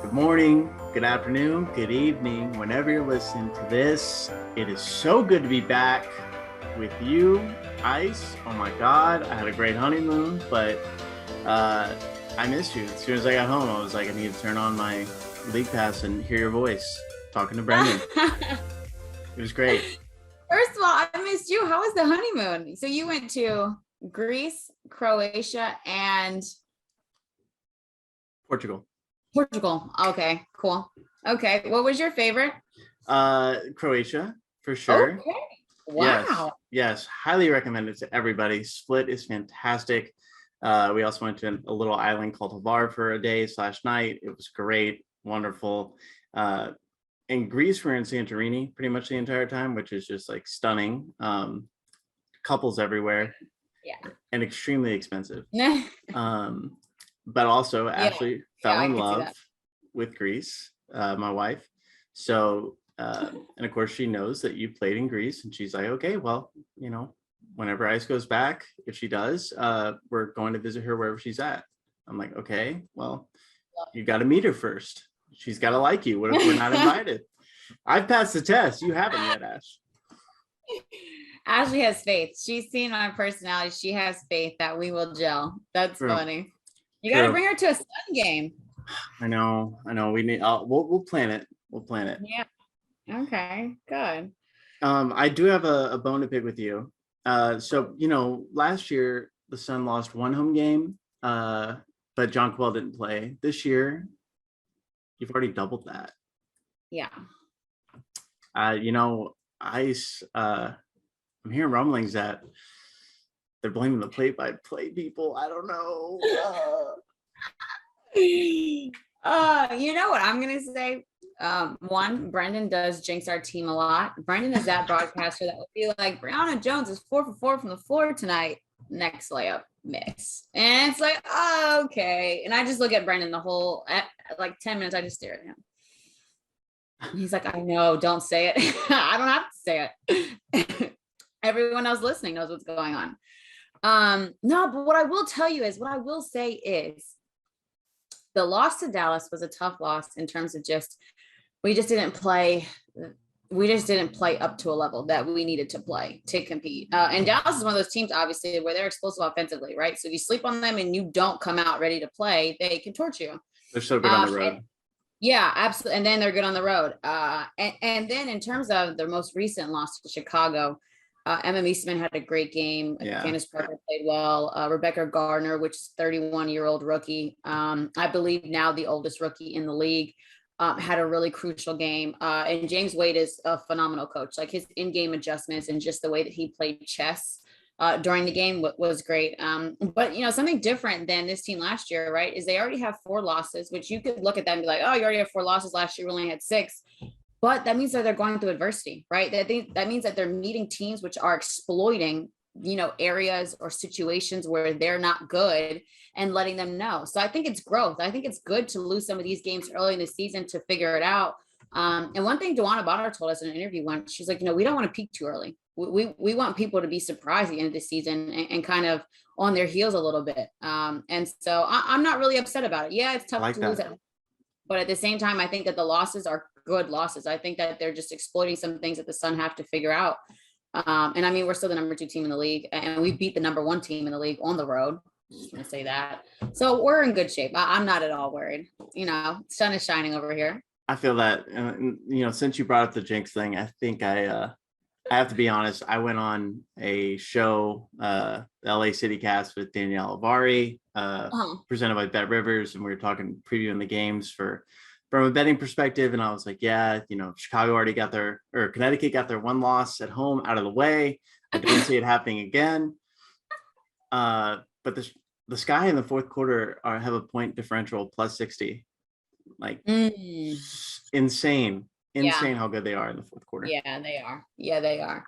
Good morning, good afternoon, good evening, whenever you're listening to this. It is so good to be back with you, Ice. Oh my God, I had a great honeymoon, but I missed you. As soon as I got home, I was like, I need to turn on my League Pass and hear your voice talking to Brendan. It was great. First of all, I missed you. How was the honeymoon? So you went to Greece, Croatia, and Portugal. Okay, cool. Okay, what was your favorite? Croatia, for sure. Okay. Wow. Yes, highly recommend it to everybody. Split is fantastic. We also went to a little island called Hvar for a day/night. It was great, wonderful. In Greece, we're in Santorini pretty much the entire time, which is just like stunning. Couples everywhere. Yeah. And extremely expensive. But also Ashley fell in love with Greece, my wife. So, and of course she knows that you played in Greece, and she's like, okay, well, you know, whenever Ice goes back, if she does, we're going to visit her wherever she's at. I'm like, okay, well, you got to meet her first. She's got to like you. What if we're not invited? I've passed the test. You haven't yet, Ash. Ashley has faith. She's seen my personality. She has faith that we will gel. That's funny. You got to bring her to a Sun game. I know. We need. We'll plan it. Yeah. Okay. Good. I do have a bone to pick with you. So last year the Sun lost one home game, but John Quell didn't play. This year, you've already doubled that. Yeah. Ice. I'm hearing rumblings that they're blaming the play-by-play people. I don't know. You know what I'm gonna say? One, Brendan does jinx our team a lot. Brendan is that broadcaster that would be like, Brianna Jones is 4 for 4 from the floor tonight. Next layup, miss. And it's like, oh, okay. And I just look at Brendan the whole, like 10 minutes, I just stare at him. He's like, I know, don't say it. I don't have to say it. Everyone else listening knows what's going on. No, but what I will say is the loss to Dallas was a tough loss in terms of we just didn't play up to a level that we needed to play to compete. And Dallas is one of those teams, obviously, where they're explosive offensively, right? So if you sleep on them and you don't come out ready to play, they can torch you. They're so good on the road. Yeah, absolutely. And then they're good on the road. And then in terms of their most recent loss to Chicago, Emma Meesman had a great game. Yeah. Candace Parker played well. Rebecca Gardner, which is 31-year-old rookie, I believe now the oldest rookie in the league, had a really crucial game. And James Wade is a phenomenal coach. Like his in-game adjustments and just the way that he played chess during the game was great. But something different than this team last year, right, is they already have 4 losses, which you could look at them and be like, oh, you already have 4 losses. Last year we only had 6. But that means that they're going through adversity, right? That means that they're meeting teams which are exploiting, areas or situations where they're not good and letting them know. So I think it's growth. I think it's good to lose some of these games early in the season to figure it out. And one thing Dawana Bonner told us in an interview once, she's like, we don't want to peak too early. We want people to be surprised at the end of the season and kind of on their heels a little bit. And so I'm not really upset about it. Yeah, it's tough to lose it. But at the same time, I think that the losses are good losses. I think that they're just exploiting some things that the Sun have to figure out. And I mean, we're still the number 2 team in the league, and we beat the number 1 team in the league on the road. Just gonna say that. So we're in good shape. I'm not at all worried. Sun is shining over here. I feel that, since you brought up the jinx thing, I think I have to be honest. I went on a show, the LA City Cast with Danielle Avari, presented by Bet Rivers, and we were previewing the games from a betting perspective. And I was like, yeah, Chicago already Connecticut got their 1 loss at home out of the way. I don't see it happening again. But the Sky in the fourth quarter have a point differential plus 60. Like insane how good they are in the fourth quarter. Yeah, they are. They are.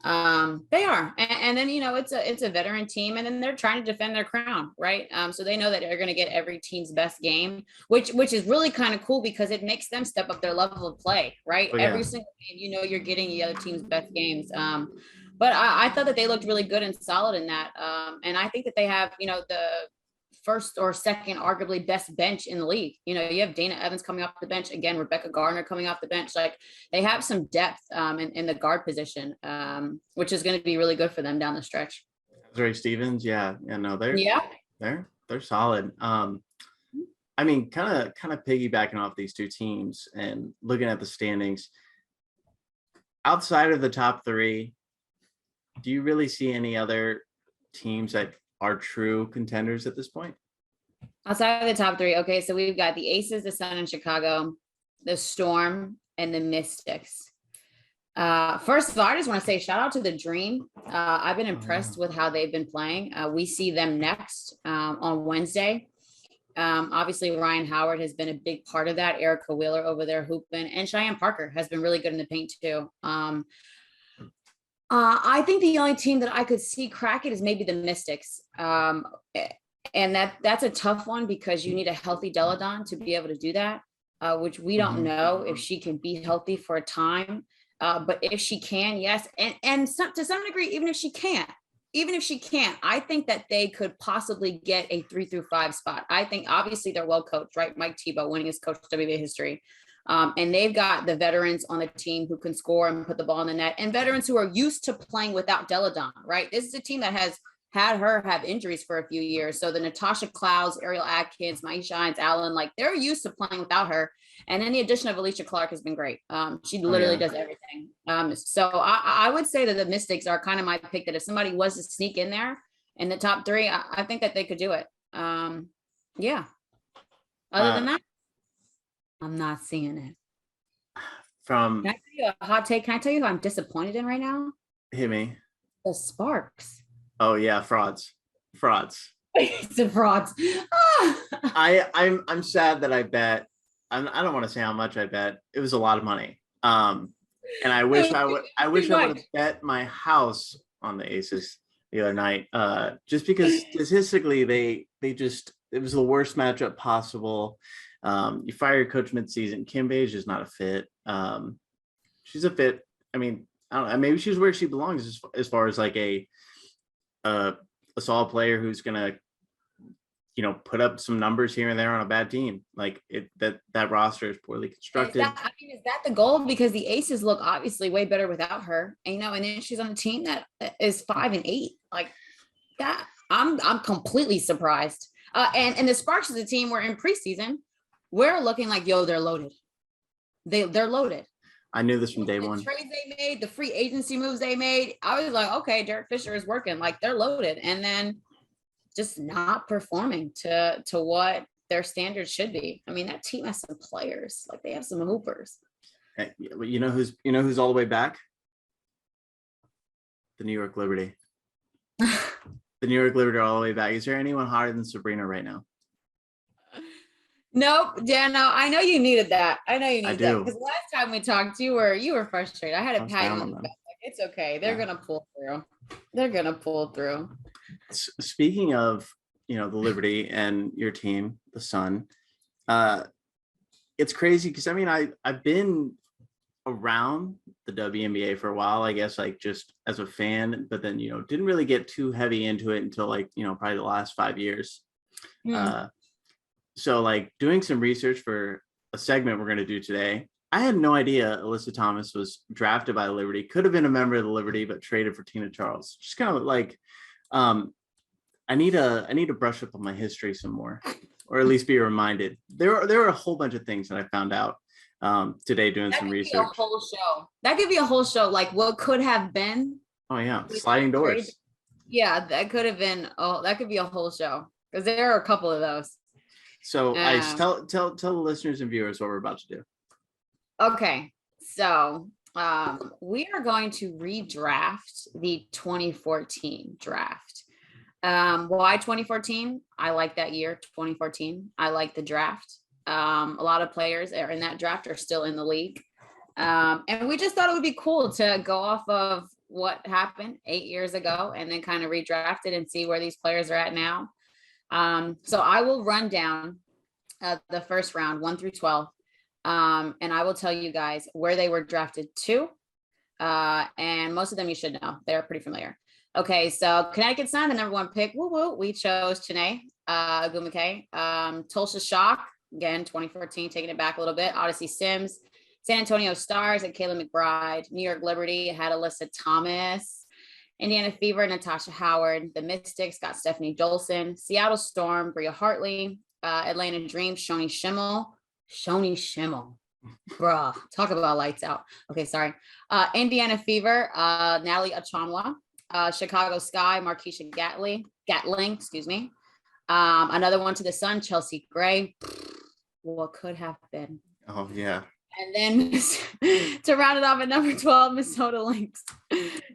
And then, it's a veteran team, and then they're trying to defend their crown, right? So they know that they're going to get every team's best game, which is really kind of cool because it makes them step up their level of play, right? Oh, yeah. Every single game, you're getting the other team's best games. But I thought that they looked really good and solid in that. And I think that they have, first or second, arguably best bench in the league. You know, you have Dana Evans coming off the bench again, Rebecca Gardner coming off the bench. Like they have some depth in the guard position, which is going to be really good for them down the stretch. Ray Stevens, they're solid. I mean, kind of piggybacking off these two teams and looking at the standings. Outside of the top three, do you really see any other teams that are true contenders at this point? Outside of the top three, okay, so we've got the Aces, the Sun in Chicago, the Storm, and the Mystics. First of all, I just want to say shout out to the Dream. I've been impressed with how they've been playing. We see them next on Wednesday. Obviously, Ryan Howard has been a big part of that. Erica Wheeler over there hooping, and Cheyenne Parker has been really good in the paint too. I think the only team that I could see crack it is maybe the Mystics. And that's a tough one because you need a healthy Deladon to be able to do that, which we don't know if she can be healthy for a time. But if she can, yes. And to some degree, even if she can't, I think that they could possibly get a 3 through 5 spot. I think obviously they're well coached, right? Mike Tebow, winningest coach in WNBA history. And they've got the veterans on the team who can score and put the ball in the net, and veterans who are used to playing without Deladon, right? This is a team that has had her have injuries for a few years. So the Natasha Clouds, Ariel Atkins, Maisha Hines Allen, like they're used to playing without her. And then the addition of Alicia Clark has been great. She literally does everything. So I would say that the Mystics are kind of my pick, that if somebody was to sneak in there in the top three, I think that they could do it. Yeah. Other than that, I'm not seeing it. Can I tell you a hot take? Can I tell you who I'm disappointed in right now? Hit me. The Sparks. Oh yeah, frauds. It's the frauds. I'm sad that I bet. I don't want to say how much I bet. It was a lot of money. And I wish I would have bet my house on the Aces the other night. Just because statistically it was the worst matchup possible. You fire your coach mid-season. Kim Beige is not a fit. She's a fit. I mean, I don't know. Maybe she's where she belongs as far as like a solid player who's gonna, put up some numbers here and there on a bad team. Like that roster is poorly constructed. Is that the goal? Because the Aces look obviously way better without her. And, and then she's on a team that is 5-8. Like that, I'm completely surprised. And the Sparks is a team where in preseason we're looking like, they're loaded. They're loaded. I knew this from day one. The trades they made, the free agency moves they made, I was like, okay, Derek Fisher is working. Like they're loaded, and then just not performing to what their standards should be. I mean, that team has some players. Like they have some hoopers. Hey, you know who's all the way back? The New York Liberty. The New York Liberty are all the way back. Is there anyone hotter than Sabrina right now? Nope, Dano. I know you needed that. I know you needed that because last time we talked, you were frustrated. I had a pat on the back. Like, it's okay. They're gonna pull through. Speaking of the Liberty and your team, the Sun, it's crazy because I mean I've been around the WNBA for a while, I guess, like just as a fan, but then didn't really get too heavy into it until like probably the last 5 years. So like doing some research for a segment we're going to do today, I had no idea Alyssa Thomas was drafted by Liberty, could have been a member of the Liberty, but traded for Tina Charles. Just kind of like, I need to brush up on my history some more, or at least be reminded. There are a whole bunch of things that I found out today doing some research. That could be a whole show. Like what could have been. Oh yeah, sliding doors. Yeah, that could have been. Oh, that could be a whole show because there are a couple of those. So I tell the listeners and viewers what we're about to do. Okay, so we are going to redraft the 2014 draft. Why 2014? I like that year, 2014. I like the draft. A lot of players are in that draft are still in the league. And we just thought it would be cool to go off of what happened 8 years ago and then kind of redraft it and see where these players are at now. So I will run down the first round, 1 through 12. And I will tell you guys where they were drafted to. And most of them you should know. They're pretty familiar. Okay, so Connecticut Sun, the number 1 pick. Woo woo. We chose Chennai Gumake. Tulsa Shock, again, 2014, taking it back a little bit. Odyssey Sims, San Antonio Stars, and Kayla McBride. New York Liberty had Alyssa Thomas. Indiana Fever, Natasha Howard. The Mystics got Stephanie Dolson. Seattle Storm, Bria Hartley. Atlanta Dream, Shawnee Shimmel. Bruh, talk about lights out. Okay, sorry. Indiana Fever, Natalie Achanwa. Chicago Sky, Markeisha Gatling, excuse me. Another one to the Sun, Chelsea Gray. What could have been? Oh, yeah. And then to round it off at number 12, Minnesota Lynx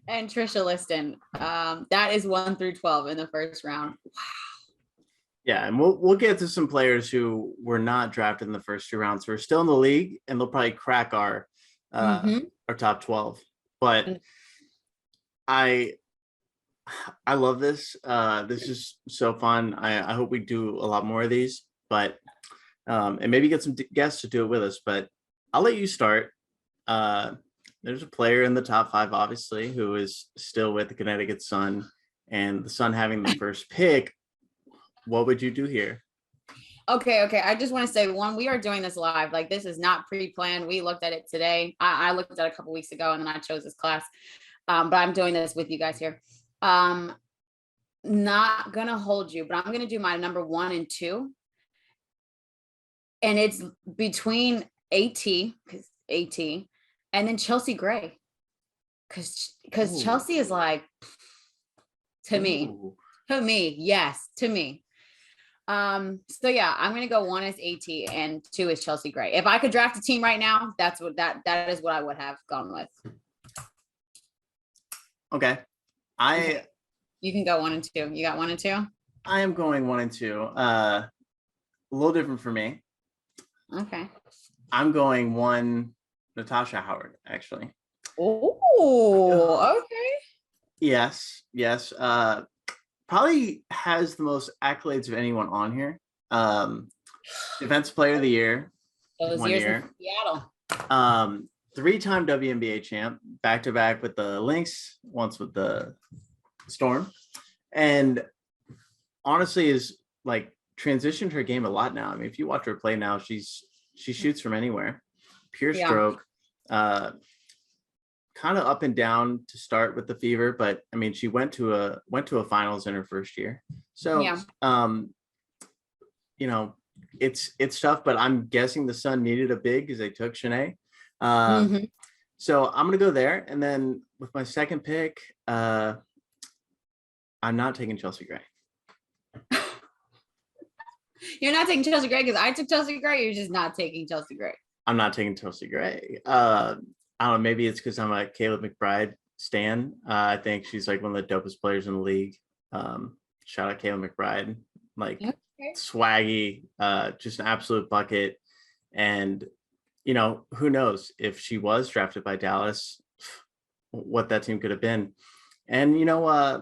and Trisha Liston. That is 1 through 12 in the first round. Wow. Yeah, and we'll get to some players who were not drafted in the first 2 rounds who are still in the league, and they'll probably crack our top 12. But I love this. This is so fun. I hope we do a lot more of these, but and maybe get some guests to do it with us. But I'll let you start. There's a player in the top 5, obviously, who is still with the Connecticut Sun, and the Sun having the first pick. What would you do here? Okay. I just want to say, one, we are doing this live. Like, this is not pre-planned. We looked at it today. I looked at it a couple weeks ago, and then I chose this class. But I'm doing this with you guys here. Not gonna hold you, but I'm gonna do my number 1 and 2. And it's between AT, and then Chelsea Gray. Because Chelsea is like, to me, yes, to me. So yeah, I'm gonna go 1 is AT and 2 is Chelsea Gray. If I could draft a team right now, that is what I would have gone with. Okay. You can go 1 and 2. You got 1 and 2? I am going 1 and 2. A little different for me. Okay. I'm going 1 Natasha Howard, actually. Oh, okay. Yes. Probably has the most accolades of anyone on here. Defensive Player of the Year. Those 1 years year. in Seattle. 3-time WNBA champ, back-to-back with the Lynx, once with the Storm, and honestly is like transitioned her game a lot now. I mean, if you watch her play now, she shoots from anywhere, pure stroke, kind of up and down to start with the Fever, but I mean, she went to a finals in her first year. So, you know, it's tough, but I'm guessing the Sun needed a big because they took Shawnee. So I'm going to go there. And then with my second pick, I'm not taking Chelsea Gray. You're not taking Chelsea Gray because I took Chelsea Gray. You're just not taking Chelsea Gray. I'm not taking Chelsea Gray. I don't know. Maybe it's because I'm a Kayla McBride stan. I think she's like one of the dopest players in the league. Shout out Kayla McBride. Like swaggy, just an absolute bucket. And, you know, who knows if she was drafted by Dallas, what that team could have been. And, you know, I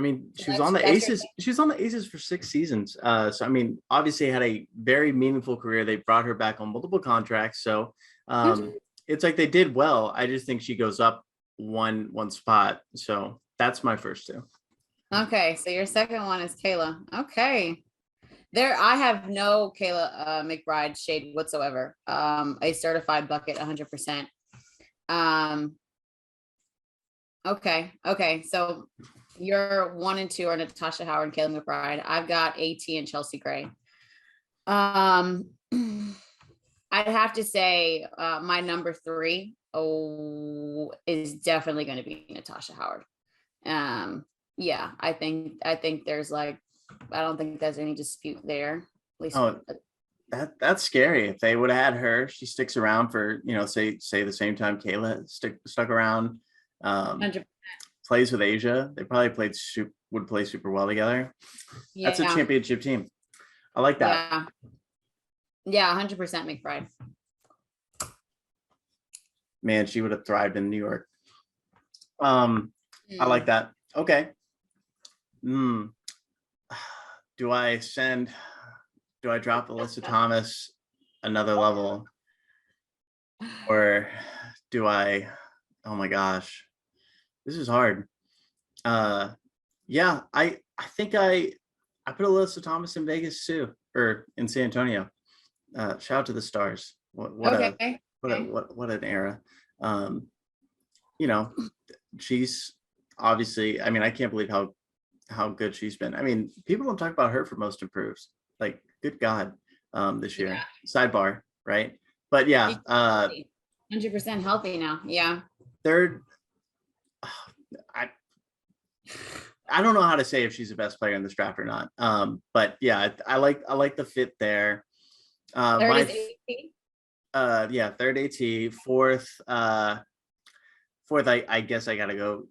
mean, she was on the Aces. She was on the Aces for 6 seasons. So, I mean, obviously had a very meaningful career. They brought her back on multiple contracts. So it's like they did well. I just think she goes up one spot. So that's my first 2. Okay. So your second one is Kayla. Okay. I have no Kayla McBride shade whatsoever. A certified bucket 100%. Okay. So your 1 and 2 are Natasha Howard and Kayla McBride. I've got AT and Chelsea Gray. I'd have to say my number 3 is definitely going to be Natasha Howard. Yeah, I think there's like, I don't think there's any dispute there. At least that's scary. If they would have had her, she sticks around for, you know, say the same time Kayla stuck around. 100%. Plays with Asia. They probably would play super well together. Yeah. That's a championship team. I like that. Yeah, 100% McBride. Man, she would have thrived in New York. I like that. Okay. Do I drop Alyssa Thomas another level? Or do I, oh my gosh, this is hard. Yeah, I think I put Alyssa Thomas in Vegas too, or in San Antonio. Shout out to the Stars. What an era. You know, she's obviously, I mean, I can't believe how good she's been. I mean, people don't talk about her for most improved. Like, good God, this year. Sidebar, right? But yeah, 100% healthy now. Yeah. Third, I don't know how to say if she's the best player in this draft or not. But yeah, I like the fit there. Third is AT. Yeah, third AT. Fourth, I guess I gotta go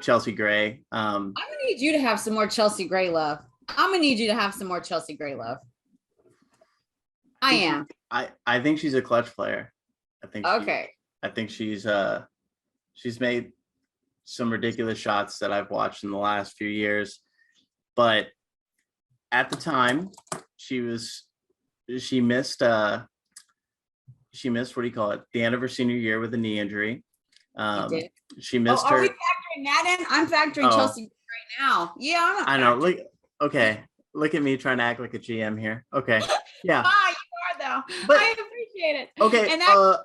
Chelsea Gray. I'm gonna need you to have some more Chelsea Gray love. I'm gonna need you to have some more Chelsea Gray love. I am. I think she's a clutch player. I think okay. I think she's made some ridiculous shots that I've watched in the last few years, but at the time she missed what do you call it, the end of her senior year with a knee injury. She missed her. Are we factoring that in? I'm factoring Chelsea right now. Yeah, I know. Look at me trying to act like a GM here. Okay, yeah. You are though. But I appreciate it. Okay, and that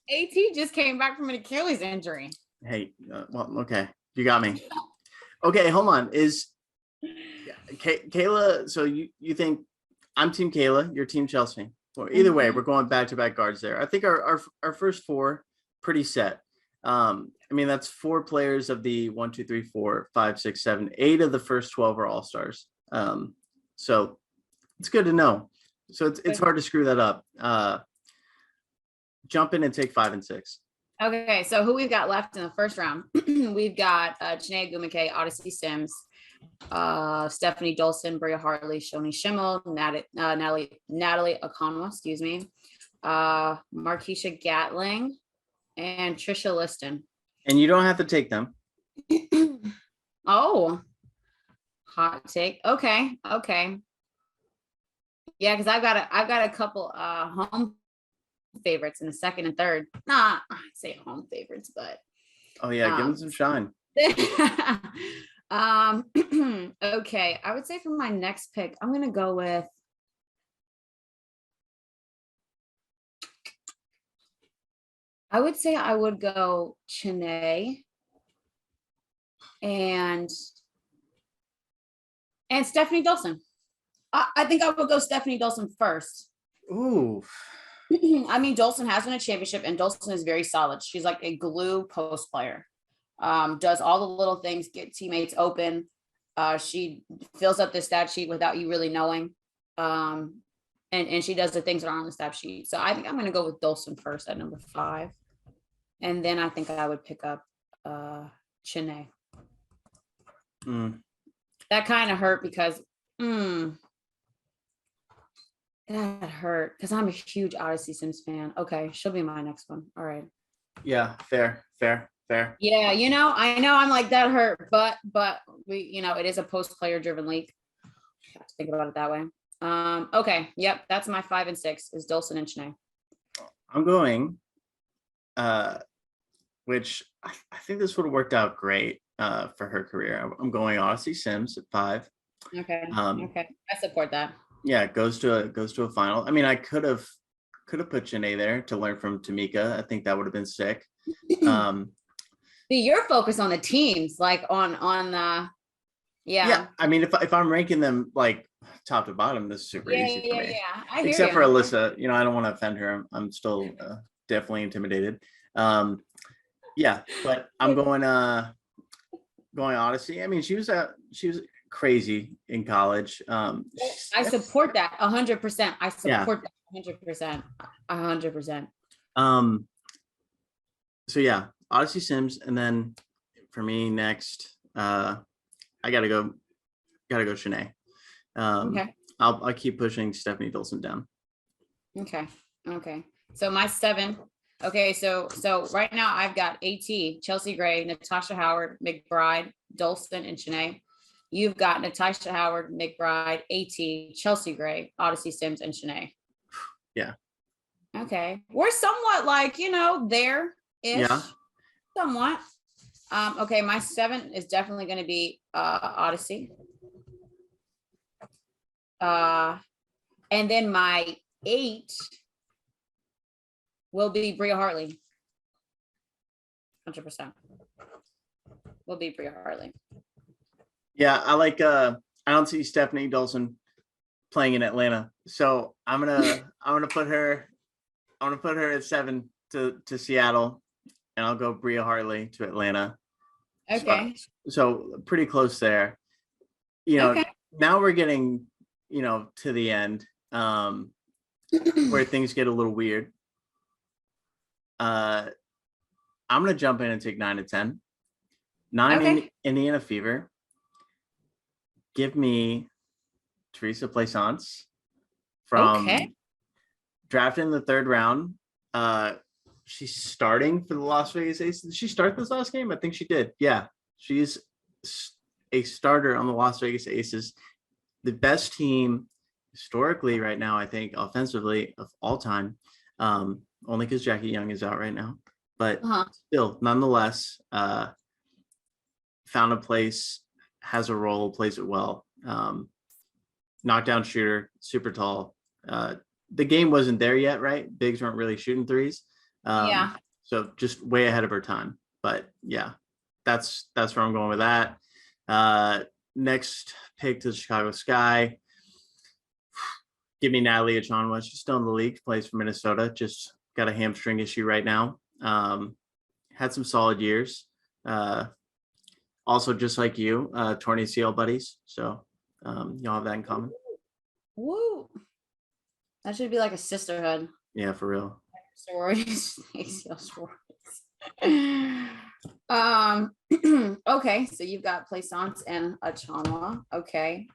AT just came back from an Achilles injury. Hey, well, okay, you got me. Okay, hold on. Is Kayla? So you think I'm Team Kayla? You're Team Chelsea? Well, either way, we're going back-to-back guards there. I think our first four pretty set. I mean, that's 4 players of the 1, 2, 3, 4, 5, 6, 7, 8 of the first 12 are all-stars. So it's good to know. So it's hard to screw that up. Jump in and take 5 and 6. Okay, so who we've got left in the first round? We've got Chiney Ogwumike, Odyssey Sims, Stephanie Dolson, Bria Hartley, Shawnee Shimmel, Natalie Okonwa, excuse me, Markeisha Gatling, and Trisha Liston. And you don't have to take them. Oh, hot take. Okay. Yeah, because I've got a couple home favorites in the second and third. I'd say home favorites, but oh yeah, give them some shine. Okay, I would say for my next pick, I'm gonna go with I would go Chiney and Stephanie Dolson. I think I would go Stephanie Dolson first. Ooh. I mean, Dolson has won a championship, and Dolson is very solid. She's like a glue post player. Does all the little things, get teammates open. She fills up the stat sheet without you really knowing. And she does the things that are on the stat sheet. So I think I'm going to go with Dolson first at number 5. And then I think I would pick up Chiney. That kind of hurt because that hurt because I'm a huge Odyssey Sims fan. Okay, she'll be my next one. All right. Yeah, fair. Yeah, I know I'm like that hurt, but we, it is a post-player driven league. I have to think about it that way. Okay, yep, that's my 5 and 6 is Dolson and Chiney. I'm going, which I think this would have worked out great for her career. I'm going Odyssey Sims at 5. Okay. Okay, I support that. Yeah, it goes to a final. I mean, I could have put Chiney there to learn from Tamika. I think that would have been sick. See, you're focused on the teams, like on the yeah. I mean, if I'm ranking them like top to bottom, this is super easy for me. Yeah. Except for Alyssa, I don't want to offend her. I'm still definitely intimidated. Yeah, but I'm going Odyssey. I mean, she was crazy in college. I support that 100%. I support that 100%. So yeah, Odyssey Sims, and then for me next, I gotta go Chiney. Okay. I'll keep pushing Stephanie Dolson down. Okay. So my 7. Okay, so right now I've got AT, Chelsea Gray, Natasha Howard, McBride, Dolson, and Chiney. You've got Natasha Howard, McBride, AT, Chelsea Gray, Odyssey Sims, and Chiney. Yeah. Okay. We're somewhat like, there-ish. Yeah. Somewhat. Okay, my 7 is definitely going to be Odyssey. And then my 8 will be Bria Hartley. 100%. Will be Bria Hartley. Yeah, I like I don't see Stephanie Dolson playing in Atlanta. So I'm gonna put her at 7 to Seattle, and I'll go Bria Hartley to Atlanta. Okay. So pretty close there. Okay. Now we're getting, to the end, where things get a little weird. I'm gonna jump in and take 9 to 10. 9 in Indiana Fever. Give me Teresa Plaisance from drafted in the 3rd round. She's starting for the Las Vegas Aces. Did she start this last game? I think she did. Yeah, she's a starter on the Las Vegas Aces, the best team historically right now, I think, offensively of all time. Only because Jackie Young is out right now, but still, nonetheless, found a place, has a role, plays it well. Knockdown shooter, super tall. The game wasn't there yet, right? Bigs weren't really shooting threes. So just way ahead of her time. But yeah, that's where I'm going with that. Next pick to the Chicago Sky. Give me Natalie Achonwa. She's still in the league, plays for Minnesota. Just got a hamstring issue right now. Had some solid years. Also, just like you, torn ACL buddies. So y'all have that in common. Woo! That should be like a sisterhood. Yeah, for real. Sororities, ACL sororities. Okay, so you've got Plaisance and Achonwa. Okay.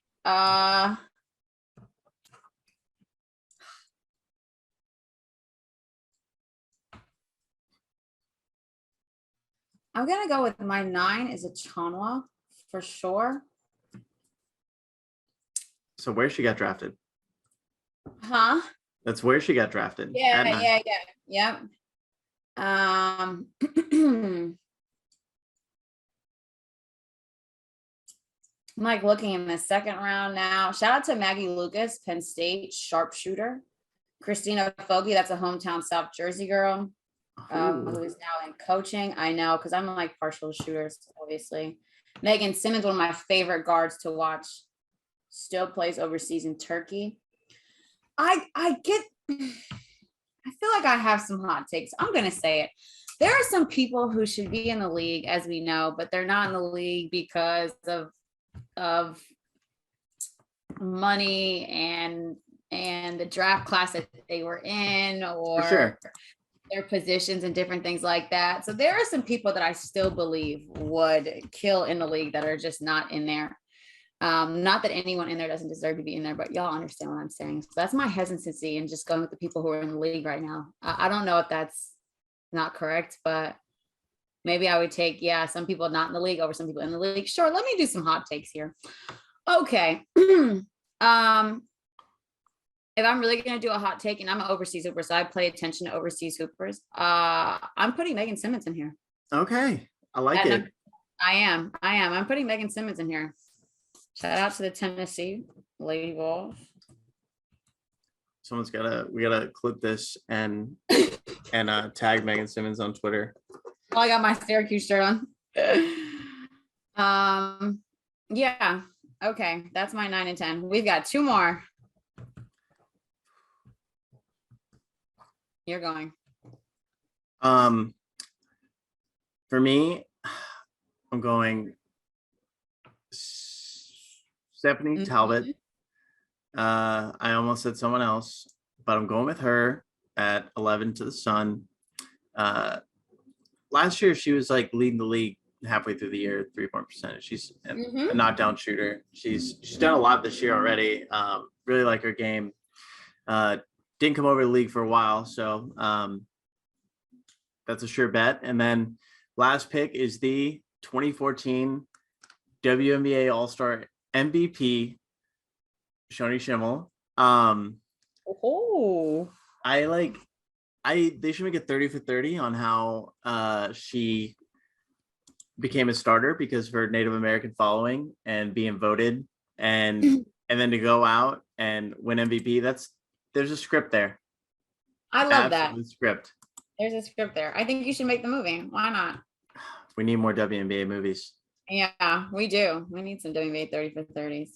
I'm gonna go with my 9 is Achonwa for sure. So where she got drafted? Huh? That's where she got drafted. Yeah. I'm like looking in the 2nd round now. Shout out to Maggie Lucas, Penn State sharpshooter. Christina Fogarty, that's a hometown South Jersey girl. Who is now in coaching. I know, because I'm like partial to shooters, obviously. Megan Simmons, one of my favorite guards to watch, still plays overseas in Turkey. I feel like I have some hot takes. I'm gonna say it. There are some people who should be in the league, as we know, but they're not in the league because of money and the draft class that they were in, or their positions and different things like that. So there are some people that I still believe would kill in the league that are just not in there. Not that anyone in there doesn't deserve to be in there, but y'all understand what I'm saying. So that's my hesitancy in just going with the people who are in the league right now. I don't know if that's not correct, but maybe I would take, some people not in the league over some people in the league. Sure, let me do some hot takes here. Okay. If I'm really going to do a hot take, and I'm an overseas hooper, so I pay attention to overseas hoopers, I'm putting Megan Simmons in here. Okay. I like it. I am. I'm putting Megan Simmons in here. Shout out to the Tennessee Lady Vols. We gotta clip this and tag Megan Simmons on Twitter. Oh, I got my Syracuse shirt on. Yeah. Okay. That's my 9 and 10. We've got 2 more. You're going. For me, I'm going Stephanie Talbot. I almost said someone else, but I'm going with her at 11 to the Sun. Last year, she was like leading the league halfway through the year, 3-point percentage. She's a knockdown shooter. She's done a lot this year already. Really like her game. Didn't come over to the league for a while, so that's a sure bet. And then last pick is the 2014 WNBA All-Star MVP, Shawnee Shimmel. They should make it 30 for 30 on how she became a starter because of her Native American following and being voted, and then to go out and win MVP. There's a script there. I love that script. There's a script there. I think you should make the movie. Why not? We need more WNBA movies. Yeah, we do. We need some WNBA 30 for 30s.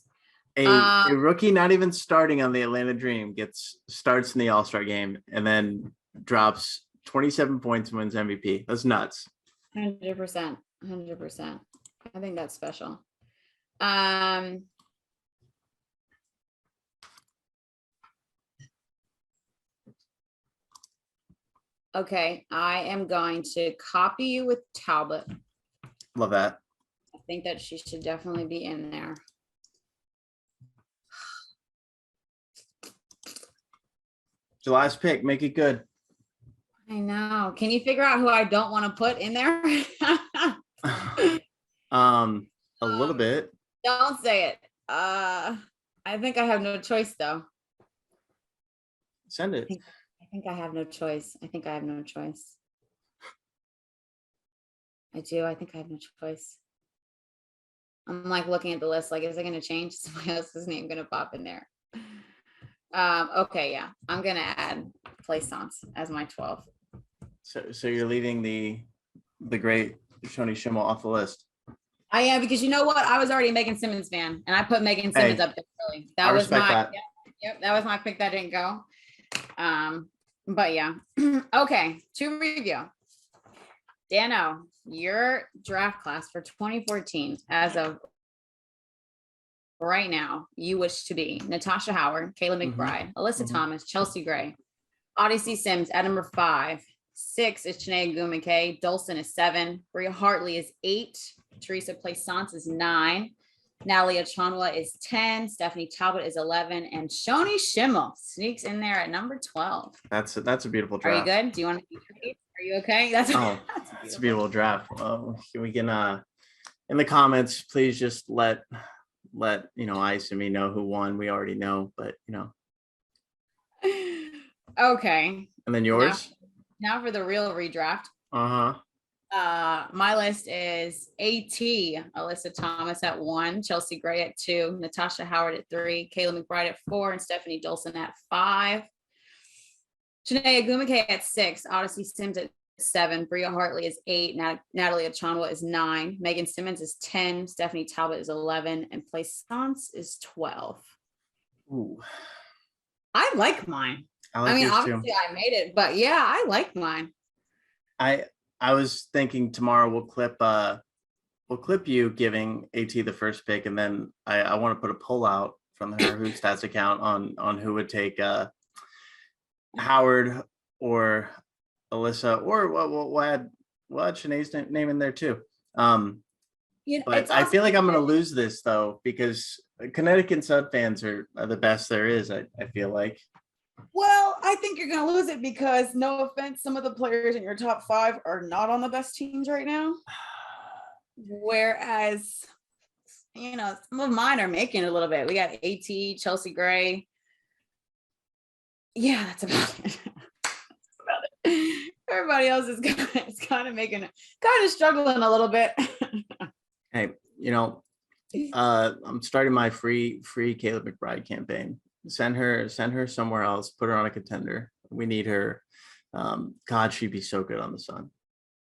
A rookie not even starting on the Atlanta Dream starts in the All-Star game and then drops 27 points and wins MVP. That's nuts. 100%. 100%. I think that's special. Okay, I am going to copy you with Talbot. Love that. I think that she should definitely be in there. July's pick, make it good. I know. Can you figure out who I don't want to put in there? A little bit. Don't say it. I think I have no choice though. Send it. I think I have no choice. I think I have no choice. I do. I think I have no choice. I'm like looking at the list, like, is it going to change? Somebody else's name going to pop in there? Okay, yeah. I'm going to add Plaisance as my 12. So you're leaving the great Shawnee Shimmel off the list. I am, because you know what? I was already a Megan Simmons fan, and I put Megan Simmons up there early. That was my yep, that was my pick that didn't go. But yeah. Okay, to review. Dano, your draft class for 2014 as of right now, you wish to be Natasha Howard, Kayla McBride, Alyssa Thomas, Chelsea Gray, Odyssey Sims at number 5. 6 is Chinea Agumake. Dolson is 7. Bria Hartley is 8. Teresa Plaisance is 9. Natalie Achanwa is 10. Stephanie Talbot is 11. And Shawnee Shimmel sneaks in there at number 12. That's a beautiful draft. Are you good? Do you want to be great? Are you okay? That's a beautiful draft. We can in the comments, please just let Ice and me know who won. We already know, but okay. And then yours? Now for the real redraft. My list is AT, Alyssa Thomas at 1, Chelsea Gray at 2, Natasha Howard at 3, Kayla McBride at 4, and Stephanie Dolson at 5. Chinea Agumake at 6, Odyssey Sims at 7, Bria Hartley is 8, Natalie Achanwa is 9, Megan Simmons is 10, Stephanie Talbot is 11, and Plaisance is 12. Ooh. I like mine. I mean, obviously I made it, but yeah, I like mine. I was thinking tomorrow we'll clip you giving AT the first pick, and then I want to put a poll out from her Hoop Stats account on who would take Howard or Alyssa, or we'll add Shanae's name in there too. But I feel like I'm going to lose this though, because Connecticut Sud fans are the best there is. I feel like. Well, I think you're going to lose it because, no offense, some of the players in your top 5 are not on the best teams right now. Whereas, some of mine are making it a little bit. We got AT, Chelsea Gray. Yeah, that's about it. Everybody else is kind of struggling a little bit. Hey, I'm starting my free Kayla McBride campaign. Send her somewhere else. Put her on a contender. We need her. God, she'd be so good on the Sun.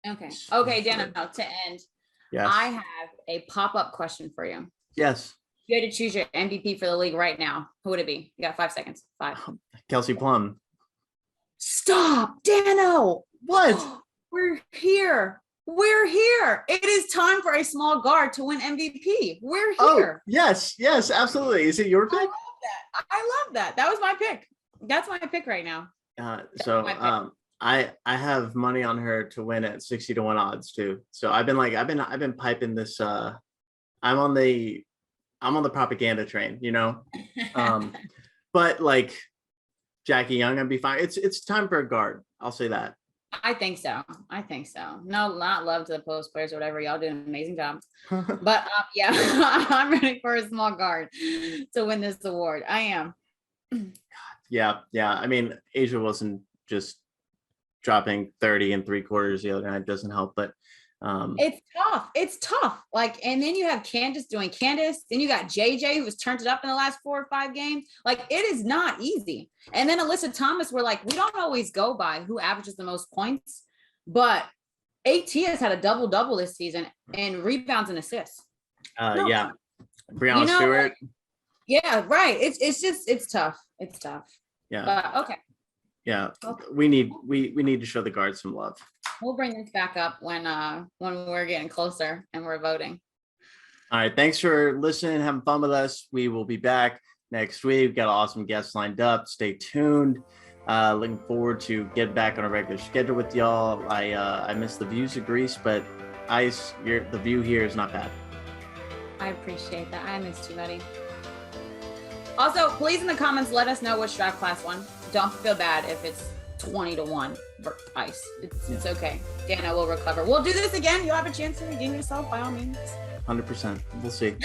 Okay, Dana. To end, yes. I have a pop-up question for you. Yes. You had to choose your MVP for the league right now. Who would it be? You got 5 seconds. 5. Kelsey Plum. Stop, Dano. What? We're here. It is time for a small guard to win MVP. We're here. Oh, yes, absolutely. Is it your pick? I love that. That was my pick. That's my pick right now. I have money on her to win at 60 to 1 odds too. So I've been piping this. I'm on the propaganda train, but like Jackie Young, I'd be fine. It's time for a guard. I'll say that. I think so. No, not love to the post players or whatever. Y'all do an amazing job. But yeah, I'm ready for a small guard to win this award. I am. Yeah. I mean, Asia Wilson just dropping 30 and 3/4 the other night doesn't help, but It's tough. Like, and then you have Candace doing Candace. Then you got JJ, who has turned it up in the last 4 or 5 games. Like, it is not easy. And then Alyssa Thomas, we're like, we don't always go by who averages the most points, but AT has had a double-double this season and rebounds and assists. Yeah. Breanna Stewart. Yeah, right. It's tough. It's tough. Yeah. But okay. Yeah. Okay. We need to show the guards some love. We'll bring this back up when we're getting closer and we're voting. All right. Thanks for listening, having fun with us. We will be back next week. We've got awesome guests lined up. Stay tuned. Looking forward to getting back on a regular schedule with y'all. I miss the views of Greece, but Ice, the view here is not bad. I appreciate that. I missed you, buddy. Also, please in the comments, let us know which draft class won. Don't feel bad if it's 20-1 for Ice. It's okay. Dano will recover. We'll do this again. You'll have a chance to redeem yourself by all means. 100%. We'll see.